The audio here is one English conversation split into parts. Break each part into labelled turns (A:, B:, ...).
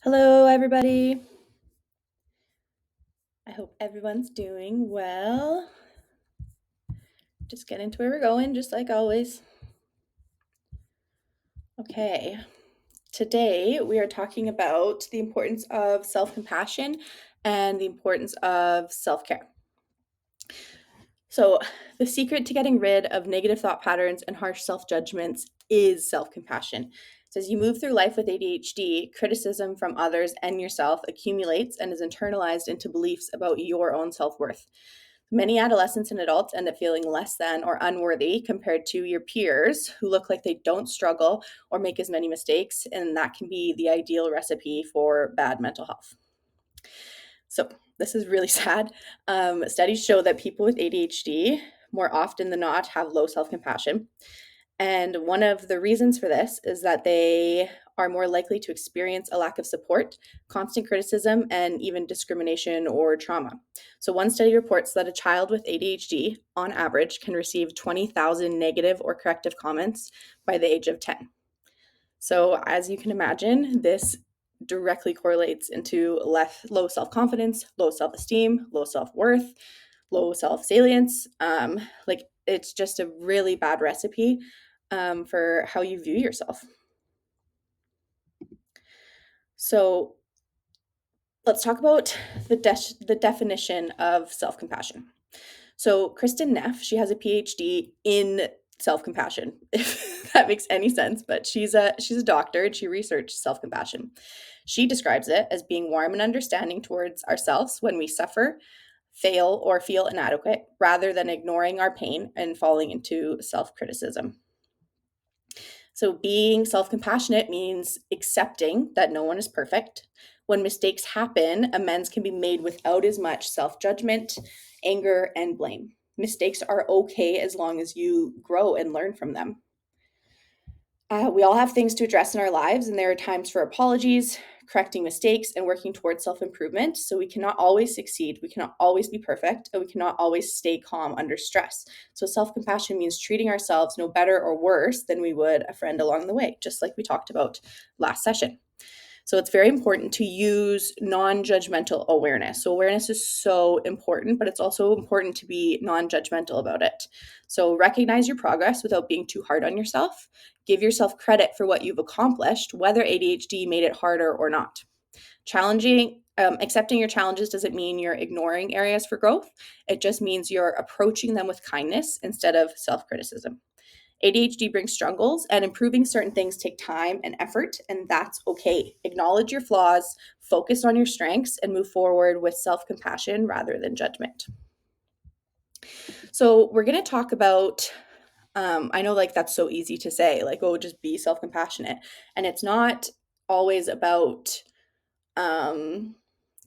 A: Hello, everybody. I hope everyone's doing well. Just get into where we're going, just like always. Okay, today we are talking about the importance of self compassion and the importance of self care. So, the secret to getting rid of negative thought patterns and harsh self judgments is self compassion. So, as you move through life with ADHD, criticism from others and yourself accumulates and is internalized into beliefs about your own self worth. Many adolescents and adults end up feeling less than or unworthy compared to your peers who look like they don't struggle or make as many mistakes, and that can be the ideal recipe for bad mental health. So, this is really sad. Studies show that people with ADHD more often than not have low self compassion. And one of the reasons for this is that they are more likely to experience a lack of support, constant criticism, and even discrimination or trauma. So, one study reports that a child with ADHD, on average, can receive 20,000 negative or corrective comments by the age of 10. So, as you can imagine, this directly correlates into low self confidence, low self esteem, low self worth, low self salience. Like, it's just a really bad recipe for how you view yourself. So, let's talk about the definition of self compassion. So, Kristen Neff, she has a PhD in self compassion, if that makes any sense. But she's a doctor and she researched self compassion. She describes it as being warm and understanding towards ourselves when we suffer, fail, or feel inadequate, rather than ignoring our pain and falling into self criticism. So, being self compassionate means accepting that no one is perfect. When mistakes happen, amends can be made without as much self judgment, anger, and blame. Mistakes are okay as long as you grow and learn from them. We all have things to address in our lives, and there are times for apologies, correcting mistakes, and working towards self improvement. So we cannot always succeed, we cannot always be perfect, and we cannot always stay calm under stress. So self compassion means treating ourselves no better or worse than we would a friend along the way, just like we talked about last session. So it's very important to use non-judgmental awareness. So awareness is so important, but it's also important to be non-judgmental about it. So recognize your progress without being too hard on yourself. Give yourself credit for what you've accomplished, whether ADHD made it harder or not. Accepting your challenges doesn't mean you're ignoring areas for growth. It just means you're approaching them with kindness instead of self-criticism. ADHD brings struggles, and improving certain things take time and effort, and that's okay. Acknowledge your flaws, focus on your strengths, and move forward with self compassion rather than judgment. So, we're going to talk about. I know, like, that's so easy to say, like, oh, just be self compassionate. And it's not always about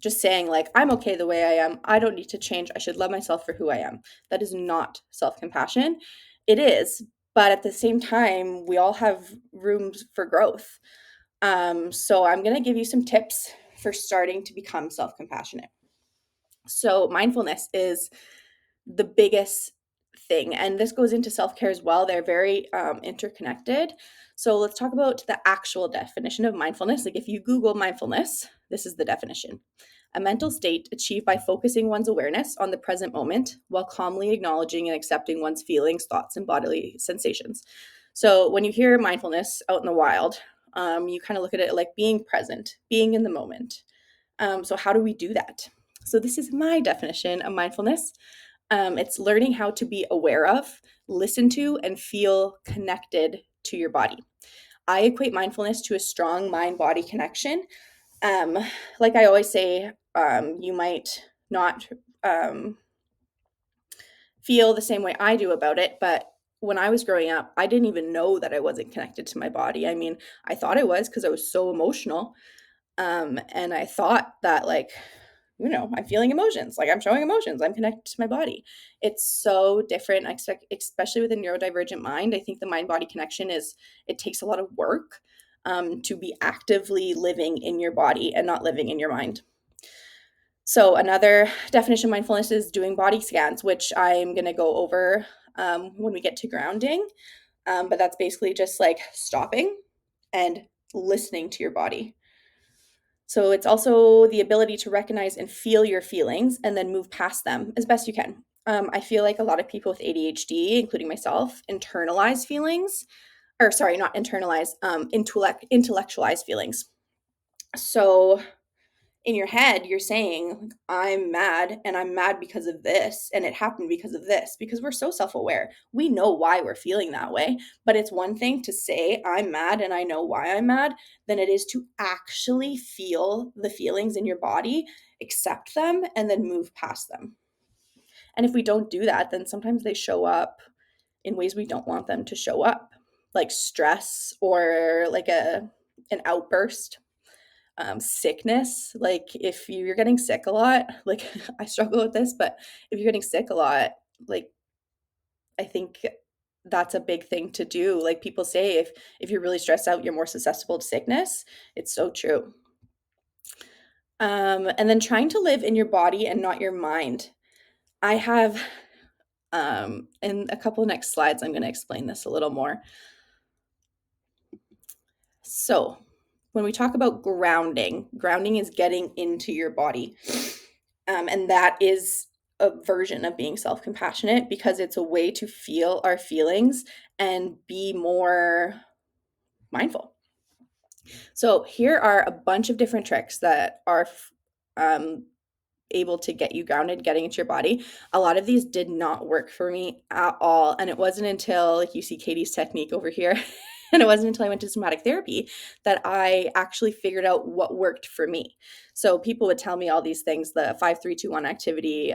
A: just saying, like, I'm okay the way I am. I don't need to change. I should love myself for who I am. That is not self compassion. It is, but at the same time, we all have rooms for growth. So I'm going to give you some tips for starting to become self compassionate. So, mindfulness is the biggest thing, and this goes into self care as well. They're very interconnected. So, let's talk about the actual definition of mindfulness. Like, if you Google mindfulness, this is the definition: a mental state achieved by focusing one's awareness on the present moment while calmly acknowledging and accepting one's feelings, thoughts, and bodily sensations. So, when you hear mindfulness out in the wild, you kind of look at it like being present, being in the moment. So, how do we do that? So, this is my definition of mindfulness. It's learning how to be aware of, listen to, and feel connected to your body. I equate mindfulness to a strong mind body connection. Um, like I always say, you might not feel the same way I do about it, but when I was growing up, I didn't even know that I wasn't connected to my body. I mean, I thought I was because I was so emotional. And I thought that, like, I'm feeling emotions, like I'm showing emotions, I'm connected to my body. It's so different. I expect, especially with a neurodivergent mind, I think the mind body connection it takes a lot of work to be actively living in your body and not living in your mind. So, another definition of mindfulness is doing body scans, which I'm going to go over when we get to grounding. But that's basically just like stopping and listening to your body. So it's also the ability to recognize and feel your feelings and then move past them as best you can. I feel like a lot of people with ADHD, including myself, internalize feelings, or sorry, not internalize, intellectualize feelings. So in your head, you're saying, I'm mad and I'm mad because of this, and it happened because of this, because we're so self aware. We know why we're feeling that way. But it's one thing to say, I'm mad and I know why I'm mad, than it is to actually feel the feelings in your body, accept them, and then move past them. And if we don't do that, then sometimes they show up in ways we don't want them to show up, like stress or like an outburst, sickness. Like if you're getting sick a lot, like I struggle with this, but if you're getting sick a lot, like I think that's a big thing to do. Like people say, if you're really stressed out, you're more susceptible to sickness. It's so true. And then trying to live in your body and not your mind. I have in a couple next slides, I'm going to explain this a little more. So, when we talk about grounding, grounding is getting into your body. And that is a version of being self compassionate because it's a way to feel our feelings and be more mindful. So, here are a bunch of different tricks that are able to get you grounded, getting into your body. A lot of these did not work for me at all. And it wasn't until, like, you see Katie's technique over here, and it wasn't until I went to somatic therapy that I actually figured out what worked for me. So people would tell me all these things, the 5-3-2-1 activity,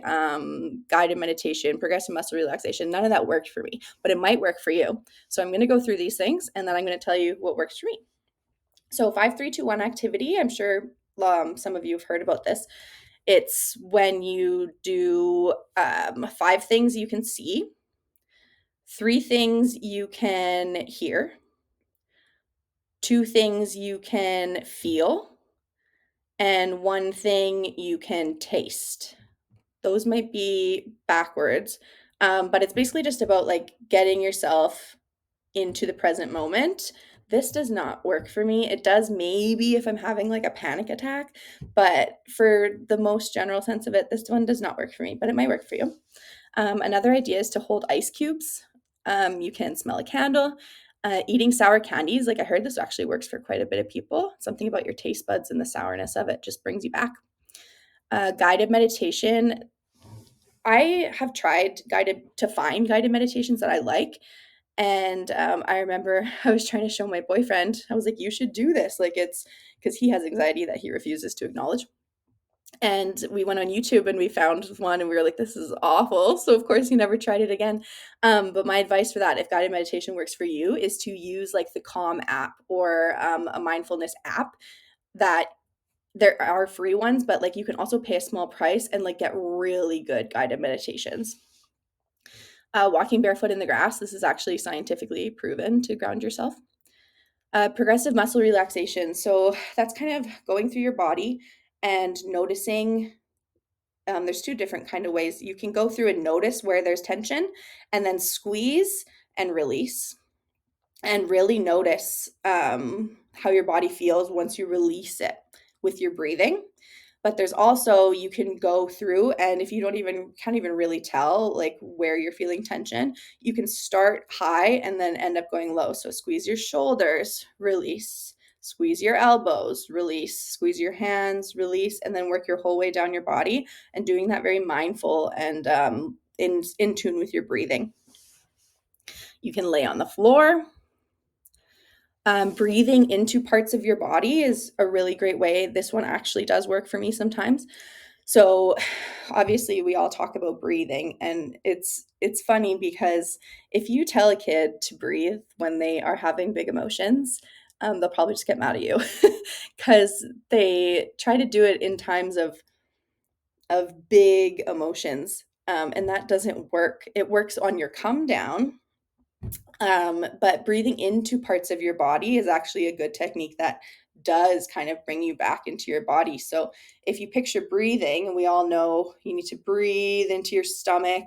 A: guided meditation, progressive muscle relaxation. None of that worked for me, but it might work for you. So I'm going to go through these things and then I'm going to tell you what works for me. So 5-3-2-1 activity, I'm sure some of you have heard about this. It's when you do 5 things you can see, 3 things you can hear, 2 things you can feel, and 1 thing you can taste. Those might be backwards, but it's basically just about like getting yourself into the present moment. This does not work for me. It does maybe if I'm having like a panic attack, but for the most general sense of it, this one does not work for me, but it might work for you. Another idea is to hold ice cubes. You can smell a candle. Eating sour candies, like I heard this actually works for quite a bit of people. Something about your taste buds and the sourness of it just brings you back. Guided meditation. I have tried guided meditations that I like. And I remember I was trying to show my boyfriend, I was like, you should do this. Like it's because he has anxiety that he refuses to acknowledge. And we went on YouTube and we found one and we were like, this is awful. So of course he never tried it again. But my advice for that, if guided meditation works for you, is to use like the Calm app or a mindfulness app. That there are free ones, but like you can also pay a small price and like get really good guided meditations. Walking barefoot in the grass. This is actually scientifically proven to ground yourself. Progressive muscle relaxation. So that's kind of going through your body and noticing. There's 2 different kind of ways. You can go through and notice where there's tension and then squeeze and release and really notice how your body feels once you release it with your breathing. But there's also, you can go through and if you can't even really tell like where you're feeling tension, you can start high and then end up going low. So squeeze your shoulders, release, squeeze your elbows, release, squeeze your hands, release, and then work your whole way down your body and doing that very mindful and in tune with your breathing. You can lay on the floor. Breathing into parts of your body is a really great way. This one actually does work for me sometimes. So obviously we all talk about breathing and it's funny because if you tell a kid to breathe when they are having big emotions, they'll probably just get mad at you because they try to do it in times of big emotions. And that doesn't work. It works on your come down. But breathing into parts of your body is actually a good technique that does kind of bring you back into your body. So if you picture breathing, and we all know you need to breathe into your stomach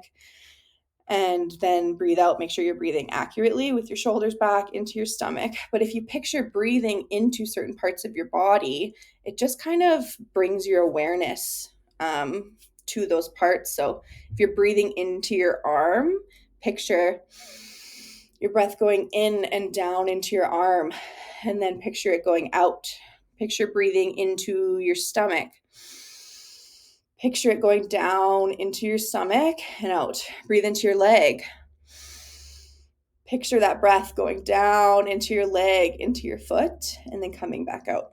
A: And then breathe out. Make sure you're breathing accurately with your shoulders back into your stomach. But if you picture breathing into certain parts of your body, it just kind of brings your awareness to those parts. So if you're breathing into your arm, picture your breath going in and down into your arm, and then picture it going out. Picture breathing into your stomach. Picture it going down into your stomach and out. Breathe into your leg. Picture that breath going down into your leg, into your foot, and then coming back out.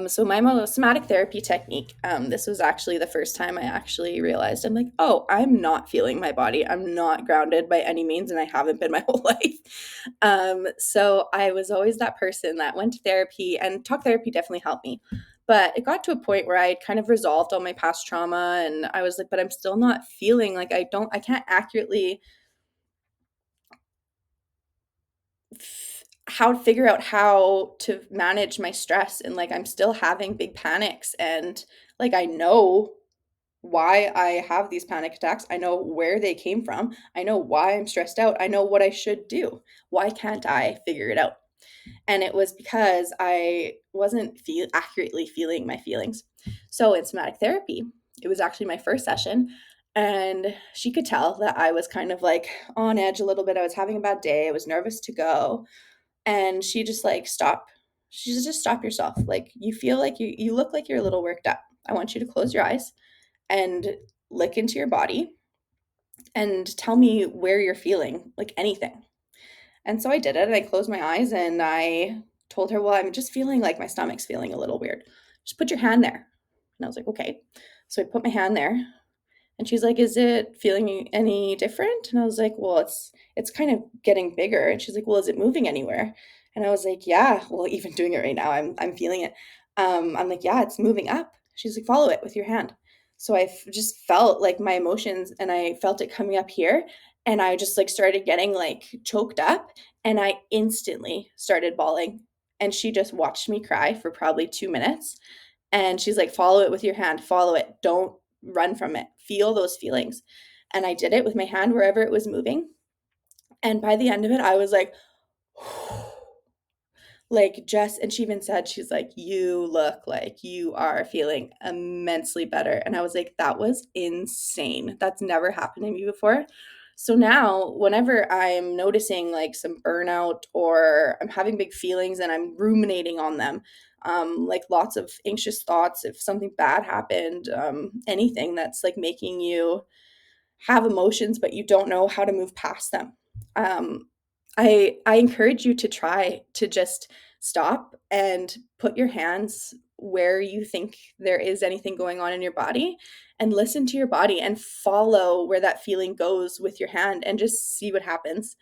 A: So my somatic therapy technique, this was actually the first time I actually realized I'm like, oh, I'm not feeling my body. I'm not grounded by any means, and I haven't been my whole life. So I was always that person that went to therapy, and talk therapy definitely helped me. But it got to a point where I kind of resolved all my past trauma, and I was like, but I'm still not feeling like I can't accurately how to figure out how to manage my stress, and like I'm still having big panics, and like I know why I have these panic attacks. I know where they came from. I know why I'm stressed out. I know what I should do. Why can't I figure it out? And it was because I wasn't accurately feeling my feelings. So in somatic therapy, it was actually my first session, and she could tell that I was kind of like on edge a little bit. I was having a bad day. I was nervous to go, and she just like, stop. She just stop yourself. Like you feel like you look like you're a little worked up. I want you to close your eyes and look into your body and tell me where you're feeling like anything. And so I did it, and I closed my eyes, and I told her, well, I'm just feeling like my stomach's feeling a little weird. Just put your hand there. And I was like, okay. So I put my hand there, and she's like, is it feeling any different? And I was like, well, it's kind of getting bigger. And she's like, well, is it moving anywhere? And I was like, yeah, well, even doing it right now, I'm feeling it. I'm like, yeah, it's moving up. She's like, follow it with your hand. So just felt like my emotions, and I felt it coming up here, and I just like started getting like choked up, and I instantly started bawling. And she just watched me cry for probably 2 minutes. And she's like, follow it with your hand, follow it. Don't run from it. Feel those feelings. And I did it with my hand wherever it was moving. And by the end of it, I was like, like just, and she even said, she's like, you look like you are feeling immensely better. And I was like, that was insane. That's never happened to me before. So now whenever I'm noticing like some burnout, or I'm having big feelings and I'm ruminating on them, like lots of anxious thoughts, if something bad happened, anything that's like making you have emotions but you don't know how to move past them, um, I encourage you to try to just stop and put your hands where you think there is anything going on in your body, and listen to your body and follow where that feeling goes with your hand, and just see what happens.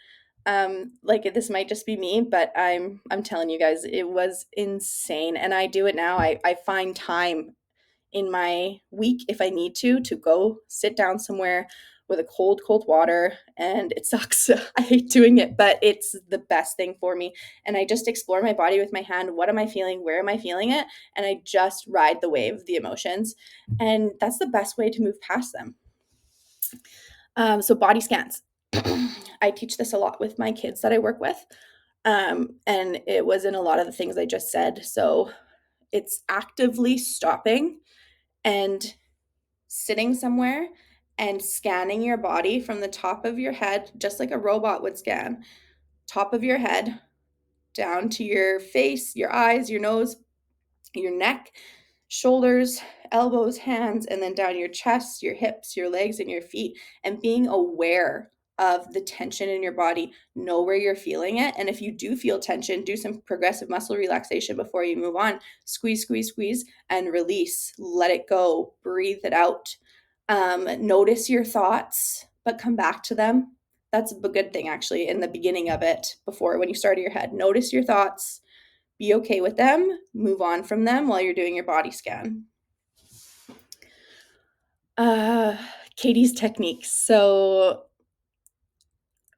A: Like this might just be me, but I'm telling you guys, it was insane. And I do it now. I find time in my week, if I need to go sit down somewhere with a cold water. And it sucks. I hate doing it, but it's the best thing for me. And I just explore my body with my hand. What am I feeling? Where am I feeling it? And I just ride the wave of the emotions. And that's the best way to move past them. So body scans. I teach this a lot with my kids that I work with. And it was in a lot of the things I just said. So it's actively stopping and sitting somewhere and scanning your body from the top of your head, just like a robot would scan, top of your head down to your face, your eyes, your nose, your neck, shoulders, elbows, hands, and then down your chest, your hips, your legs, and your feet, and being aware of the tension in your body. Know where you're feeling it. And if you do feel tension, do some progressive muscle relaxation before you move on. Squeeze, squeeze, squeeze, and release. Let it go. Breathe it out. Notice your thoughts, but come back to them. That's a good thing, actually, in the beginning of it, before when you start your head. Notice your thoughts, be okay with them, move on from them while you're doing your body scan. Uh, Katie's techniques. So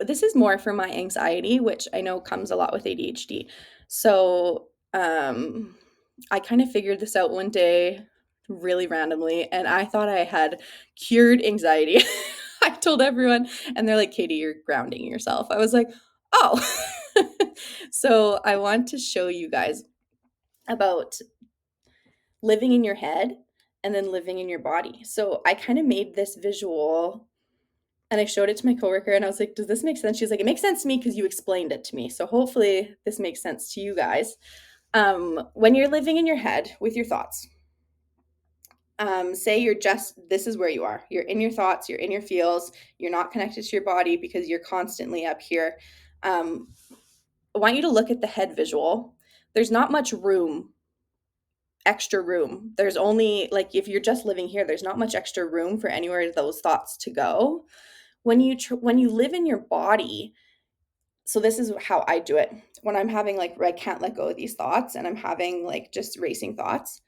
A: this is more for my anxiety, which I know comes a lot with ADHD. So I kind of figured this out one day really randomly, and I thought I had cured anxiety. I told everyone, and they're like, Katie, you're grounding yourself. I was like, oh. So I want to show you guys about living in your head and then living in your body. So I kind of made this visual and I showed it to my coworker and I was like, does this make sense? She's like, it makes sense to me because you explained it to me. So hopefully this makes sense to you guys. When you're living in your head with your thoughts, say you're just, this is where you are. You're in your thoughts, you're in your feels, you're not connected to your body because you're constantly up here. I want you to look at the head visual. There's not much room, extra room. There's only, like, if you're just living here, there's not much extra room for anywhere those thoughts to go. When you live in your body, so this is how I do it. When I'm having like, I can't let go of these thoughts and I'm having like just racing thoughts,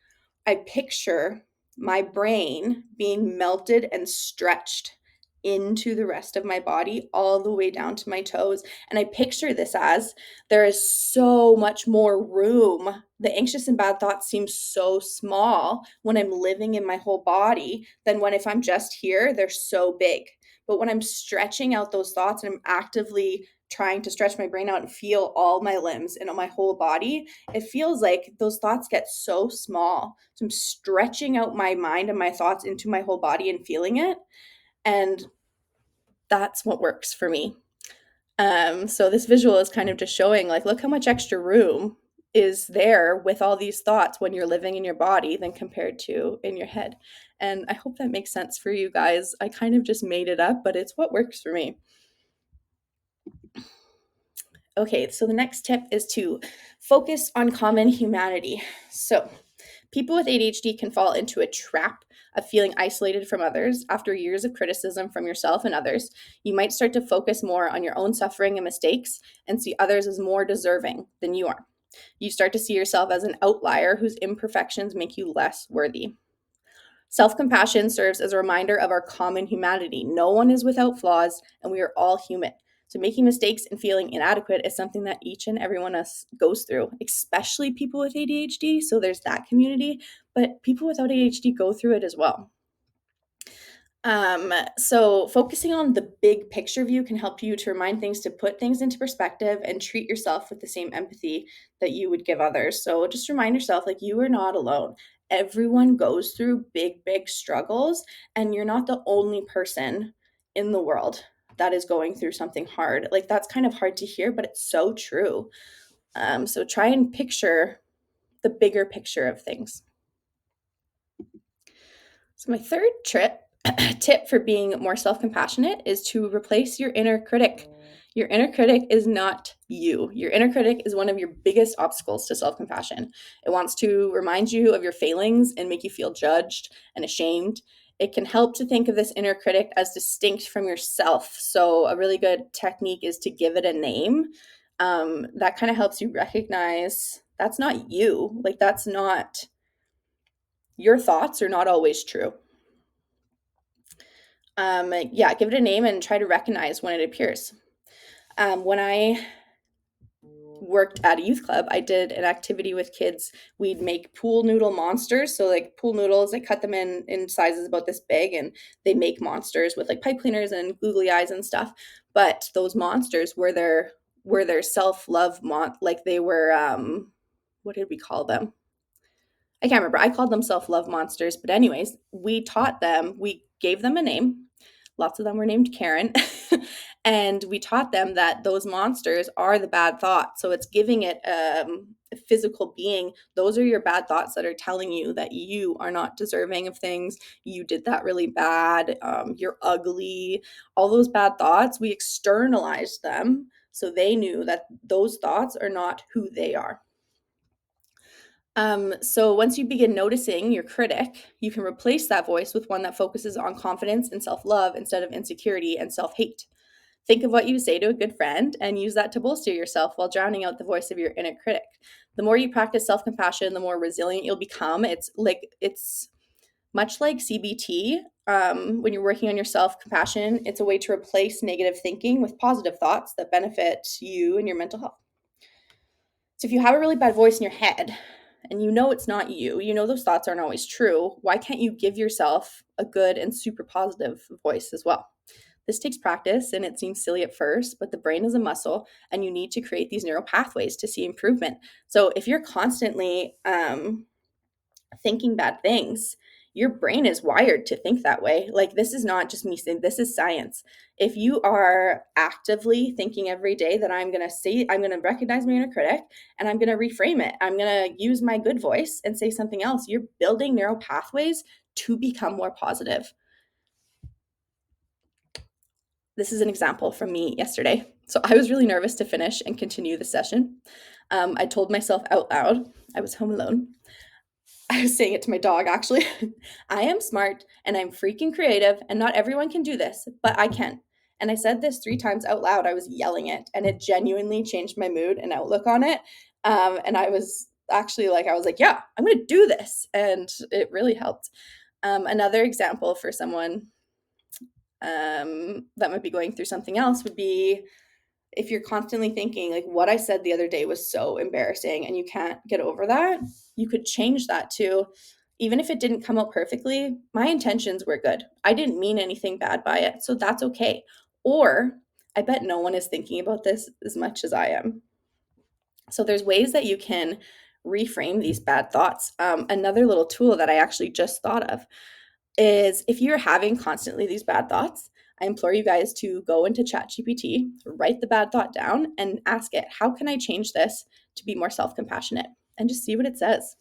A: I picture my brain being melted and stretched into the rest of my body, all the way down to my toes. And I picture this as there is so much more room. The anxious and bad thoughts seem so small when I'm living in my whole body than when if I'm just here, they're so big. But when I'm stretching out those thoughts and I'm actively trying to stretch my brain out and feel all my limbs and my whole body, it feels like those thoughts get so small. So I'm stretching out my mind and my thoughts into my whole body and feeling it. And that's what works for me. So this visual is kind of just showing like, look how much extra room is there with all these thoughts when you're living in your body than compared to in your head. And I hope that makes sense for you guys. I kind of just made it up, but it's what works for me. Okay, so the next tip is to focus on common humanity. So people with ADHD can fall into a trap of feeling isolated from others. After years of criticism from yourself and others, you might start to focus more on your own suffering and mistakes and see others as more deserving than you are. You start to see yourself as an outlier whose imperfections make you less worthy. Self-compassion serves as a reminder of our common humanity. No one is without flaws, and we are all human. So making mistakes and feeling inadequate is something that each and every one of us goes through, especially people with ADHD. So there's that community, but people without ADHD go through it as well. So focusing on the big picture view can help you to remind things to put things into perspective and treat yourself with the same empathy that you would give others. So just remind yourself, like, you are not alone. Everyone goes through big, big struggles, and you're not the only person in the world that is going through something hard. Like, that's kind of hard to hear, but it's so true. So try and picture the bigger picture of things. So my third tip for being more self-compassionate is to replace your inner critic. Your inner critic is not you. Your inner critic is one of your biggest obstacles to self-compassion. It wants to remind you of your failings and make you feel judged and ashamed. It can help to think of this inner critic as distinct from yourself. So a really good technique is to give it a name. That kind of helps you recognize that's not you. Like, that's not, your thoughts are not always true. Give it a name and try to recognize when it appears. When I worked at a youth club, I did an activity with kids. We'd make pool noodle monsters. So like pool noodles, I cut them in sizes about this big, and they make monsters with like pipe cleaners and googly eyes and stuff. But those monsters were their self-love like they were what did we call them? I can't remember. I called them self-love monsters. But anyways, we gave them a name. Lots of them were named Karen. And we taught them that those monsters are the bad thoughts. So it's giving it a physical being. Those are your bad thoughts that are telling you that you are not deserving of things. You did that really bad. You're ugly. All those bad thoughts, we externalized them. So they knew that those thoughts are not who they are. So once you begin noticing your critic, you can replace that voice with one that focuses on confidence and self-love instead of insecurity and self-hate. Think of what you say to a good friend and use that to bolster yourself while drowning out the voice of your inner critic. The more you practice self-compassion, the more resilient you'll become. It's much like CBT. When you're working on your self-compassion, it's a way to replace negative thinking with positive thoughts that benefit you and your mental health. So if you have a really bad voice in your head, and you know it's not you, you know those thoughts aren't always true, why can't you give yourself a good and super positive voice as well? This takes practice and it seems silly at first, but the brain is a muscle and you need to create these neural pathways to see improvement. So if you're constantly thinking bad things, your brain is wired to think that way. Like, this is not just me saying, this is science. If you are actively thinking every day that I'm going to recognize my inner critic and I'm going to reframe it, I'm going to use my good voice and say something else, you're building neural pathways to become more positive. This is an example from me yesterday. So I was really nervous to finish and continue the session. I told myself out loud, I was home alone. I was saying it to my dog, actually. I am smart and I'm freaking creative, and not everyone can do this, but I can. And I said this 3 times out loud. I was yelling it, and it genuinely changed my mood and outlook on it. And I was actually like, yeah, I'm going to do this. And it really helped. Another example for someone that might be going through something else would be if you're constantly thinking, like, what I said the other day was so embarrassing and you can't get over that, you could change that to, even if it didn't come out perfectly, my intentions were good. I didn't mean anything bad by it, so that's okay. Or, I bet no one is thinking about this as much as I am. So there's ways that you can reframe these bad thoughts. Another little tool that I actually just thought of is, if you're having constantly these bad thoughts, I implore you guys to go into ChatGPT, write the bad thought down, and ask it, how can I change this to be more self compassionate? And just see what it says.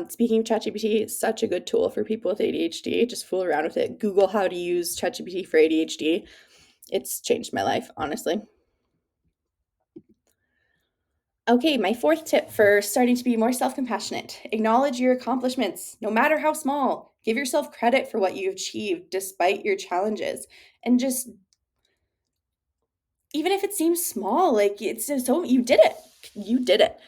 A: Speaking of ChatGPT, it's such a good tool for people with ADHD. Just fool around with it. Google how to use ChatGPT for ADHD. It's changed my life, honestly. Okay, my fourth tip for starting to be more self compassionate: acknowledge your accomplishments, no matter how small. Give yourself credit for what you've achieved despite your challenges. And just, even if it seems small, like, it's just, so you did it. You did it.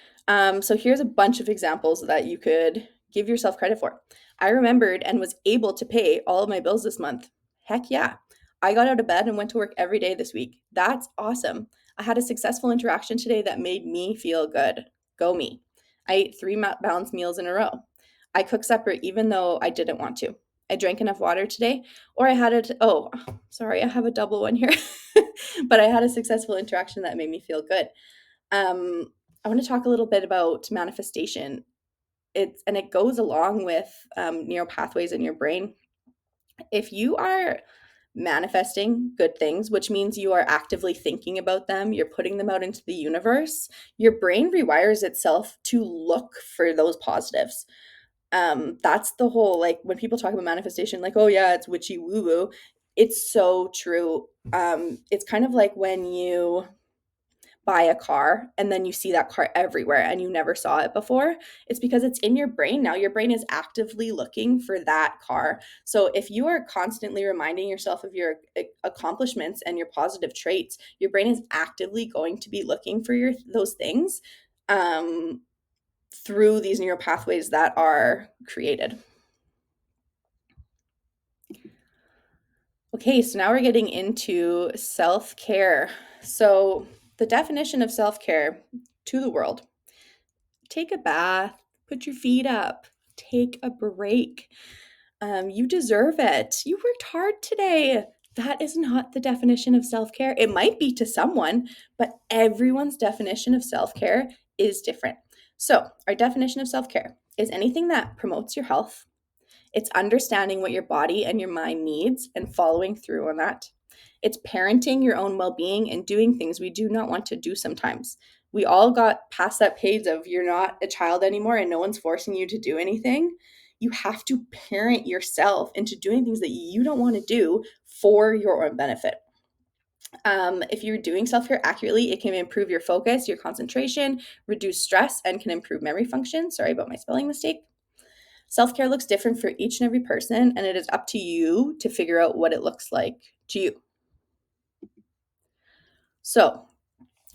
A: So here's a bunch of examples that you could give yourself credit for. I remembered and was able to pay all of my bills this month. Heck yeah. I got out of bed and went to work every day this week. That's awesome. I had a successful interaction today that made me feel good. Go me. I ate 3 balanced meals in a row. I cooked supper even though I didn't want to. I drank enough water today, or I had it. Oh, sorry, I have a double one here. But I had a successful interaction that made me feel good. I want to talk a little bit about manifestation. It goes along with neural pathways in your brain. If you are manifesting good things, which means you are actively thinking about them, you're putting them out into the universe, your brain rewires itself to look for those positives. That's the whole, like, when people talk about manifestation, like, oh yeah, it's witchy woo woo. It's so true. It's kind of like when you buy a car and then you see that car everywhere and you never saw it before. It's because it's in your brain now. Your brain is actively looking for that car. So if you are constantly reminding yourself of your accomplishments and your positive traits, your brain is actively going to be looking for those things through these neural pathways that are created. Okay, so now we're getting into self-care. So the definition of self-care to the world: take a bath, put your feet up, take a break. You deserve it. You worked hard today. That is not the definition of self-care. It might be to someone, but everyone's definition of self-care is different. So our definition of self-care is anything that promotes your health. It's understanding what your body and your mind needs and following through on that. It's parenting your own well-being and doing things we do not want to do sometimes. We all got past that page of, you're not a child anymore and no one's forcing you to do anything. You have to parent yourself into doing things that you don't want to do for your own benefit. If you're doing self-care accurately, it can improve your focus, your concentration, reduce stress, and can improve memory function. Sorry about my spelling mistake. Self-care looks different for each and every person, and it is up to you to figure out what it looks like to you. So,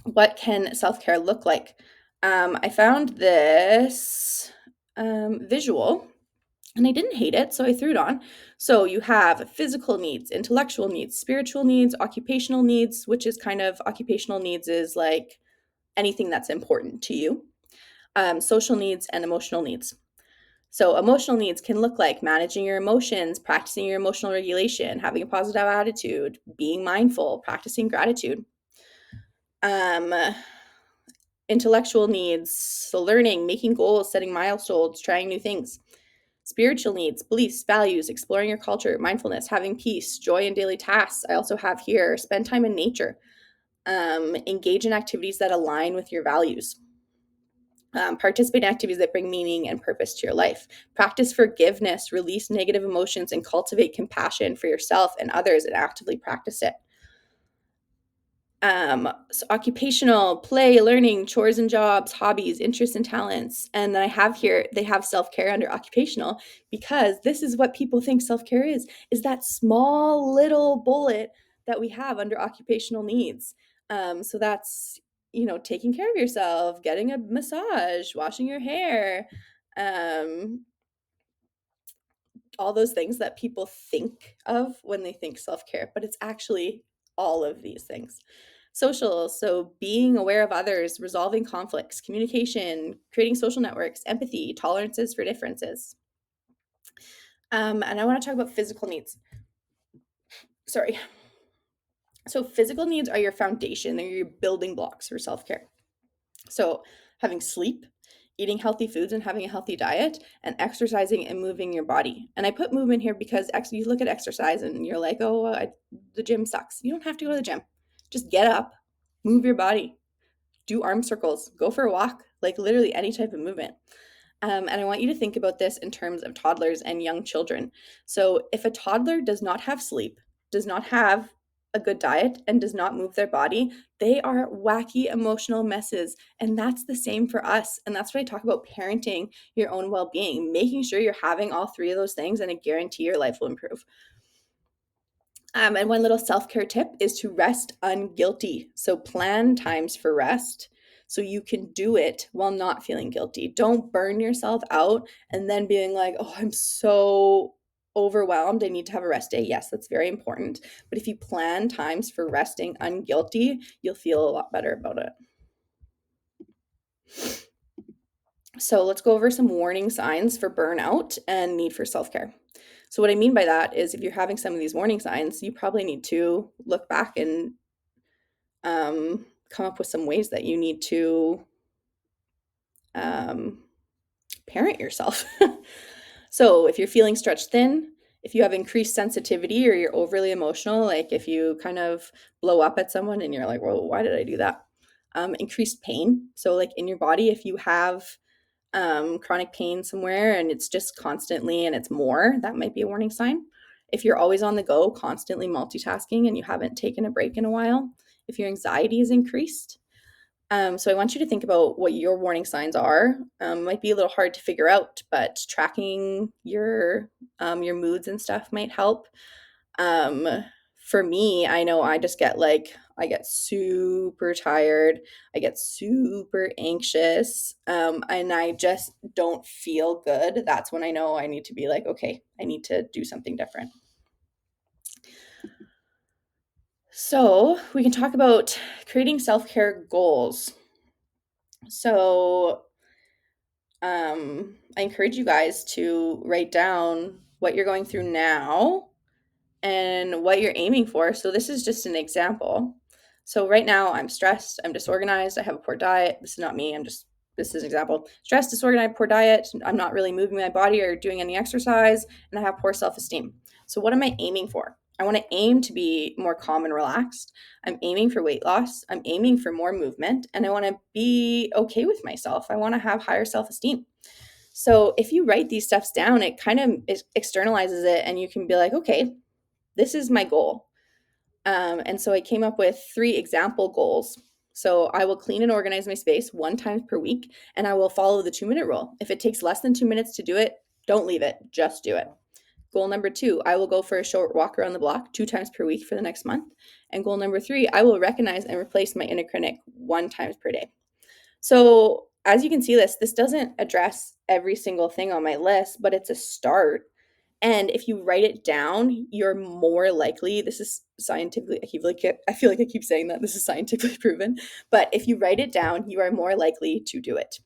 A: what can self-care look like? I found this visual, and I didn't hate it, so I threw it on. So you have physical needs, intellectual needs, spiritual needs, occupational needs, which is kind of, occupational needs is like anything that's important to you, social needs, and emotional needs. So emotional needs can look like managing your emotions, practicing your emotional regulation, having a positive attitude, being mindful, practicing gratitude. Um, Intellectual needs, so learning, making goals, setting milestones, trying new things. Spiritual needs, beliefs, values, exploring your culture, mindfulness, having peace, joy in daily tasks. I also have here spend time in nature, engage in activities that align with your values. Participate in activities that bring meaning and purpose to your life. Practice forgiveness, release negative emotions, and cultivate compassion for yourself and others and actively practice it. So occupational, play, learning, chores and jobs, hobbies, interests and talents. And then I have here, they have self-care under occupational, because this is what people think self-care is that small little bullet that we have under occupational needs. So that's, taking care of yourself, getting a massage, washing your hair, um, all those things that people think of when they think self-care, but it's actually all of these things. Social, so being aware of others, resolving conflicts, communication, creating social networks, empathy, tolerances for differences. And I want to talk about physical needs. Sorry. So physical needs are your foundation, they're your building blocks for self-care. So having sleep, eating healthy foods and having a healthy diet, and exercising and moving your body. And I put movement here because you look at exercise and you're like, oh, the gym sucks. You don't have to go to the gym. Just get up, move your body, do arm circles, go for a walk, like literally any type of movement. And I want you to think about this in terms of toddlers and young children. So if a toddler does not have sleep, does not have a good diet, and does not move their body, they are wacky emotional messes. And that's the same for us. And that's what I talk about parenting your own well being, making sure you're having all three of those things, and I guarantee your life will improve. And one little self care tip is to rest unguilty. So plan times for rest so you can do it while not feeling guilty. Don't burn yourself out and then being like, oh, I'm so overwhelmed. I need to have a rest day. Yes, that's very important. But if you plan times for resting unguilty, you'll feel a lot better about it. So let's go over some warning signs for burnout and need for self care. So, what I mean by that is if you're having some of these warning signs, you probably need to look back and come up with some ways that you need to um, parent yourself. So, if you're feeling stretched thin, if you have increased sensitivity or you're overly emotional, like if you kind of blow up at someone and you're like, well, why did I do that? Increased pain. So, like in your body, if you have chronic pain somewhere and it's just constantly and it's more, that might be a warning sign. If you're always on the go, constantly multitasking, and you haven't taken a break in a while, if your anxiety is increased. So I want you to think about what your warning signs are. Might be a little hard to figure out, but tracking your moods and stuff might help. Um, for me, I know I get super tired, I get super anxious, and I just don't feel good. That's when I know I need to be like, okay, I need to do something different. So we can talk about creating self-care goals. So I encourage you guys to write down what you're going through now and what you're aiming for. So this is just an example. So right now I'm stressed, I'm disorganized, I have a poor diet. This is not me, this is an example. Stressed, disorganized, poor diet, I'm not really moving my body or doing any exercise, and I have poor self-esteem. So what am I aiming for? I want to aim to be more calm and relaxed. I'm aiming for weight loss. I'm aiming for more movement, and I want to be okay with myself. I want to have higher self-esteem. So if you write these stuffs down, it kind of externalizes it, and you can be like, okay, this is my goal. And so I came up with 3 example goals. So I will clean and organize my space 1 time per week, and I will follow the 2-minute rule. If it takes less than 2 minutes to do it, don't leave it, just do it. Goal number 2, I will go for a short walk around the block 2 times per week for the next month. And goal number 3, I will recognize and replace my inner critic 1 time per day. So as you can see, this doesn't address every single thing on my list, but it's a start. And if you write it down, you're more likely, this is scientifically, I feel like I keep saying that this is scientifically proven, but if you write it down, you are more likely to do it.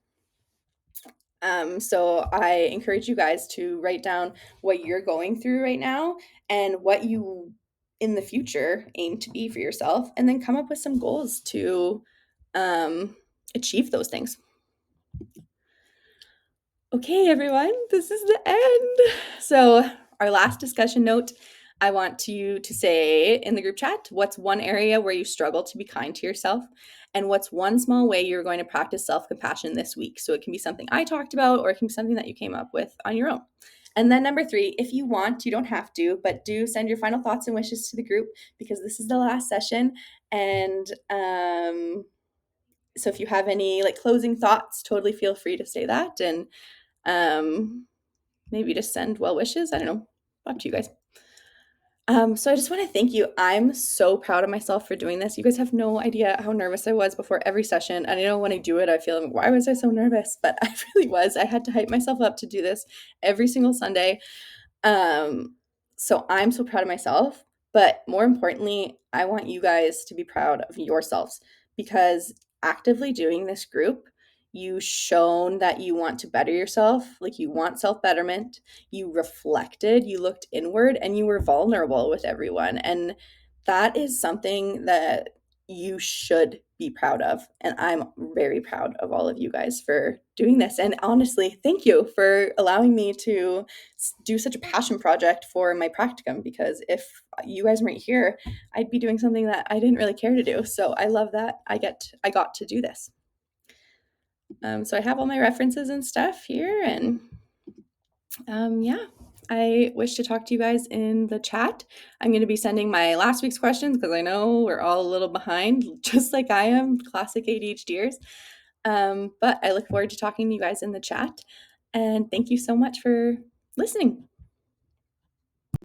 A: So I encourage you guys to write down what you're going through right now and what you in the future aim to be for yourself, and then come up with some goals to um, achieve those things. Okay, everyone, this is the end. So, our last discussion note, I want you to say in the group chat, what's one area where you struggle to be kind to yourself? And what's one small way you're going to practice self compassion this week? So, it can be something I talked about, or it can be something that you came up with on your own. And then, number 3, if you want, you don't have to, but do send your final thoughts and wishes to the group because this is the last session. And so, if you have any like closing thoughts, totally feel free to say that. And maybe just send well wishes. I don't know. Up to you guys. So I just want to thank you. I'm so proud of myself for doing this. You guys have no idea how nervous I was before every session. And I know when I do it, I feel, why was I so nervous? But I really was. I had to hype myself up to do this every single Sunday. So I'm so proud of myself. But more importantly, I want you guys to be proud of yourselves because actively doing this group, you shown that you want to better yourself, like you want self-betterment, you reflected, you looked inward, and you were vulnerable with everyone. And that is something that you should be proud of. And I'm very proud of all of you guys for doing this. And honestly, thank you for allowing me to do such a passion project for my practicum, because if you guys weren't here, I'd be doing something that I didn't really care to do. So I love that I got to do this. So I have all my references and stuff here, and yeah, I wish to talk to you guys in the chat. I'm going to be sending my last week's questions because I know we're all a little behind, just like I am, classic ADHDers. But I look forward to talking to you guys in the chat, and thank you so much for listening.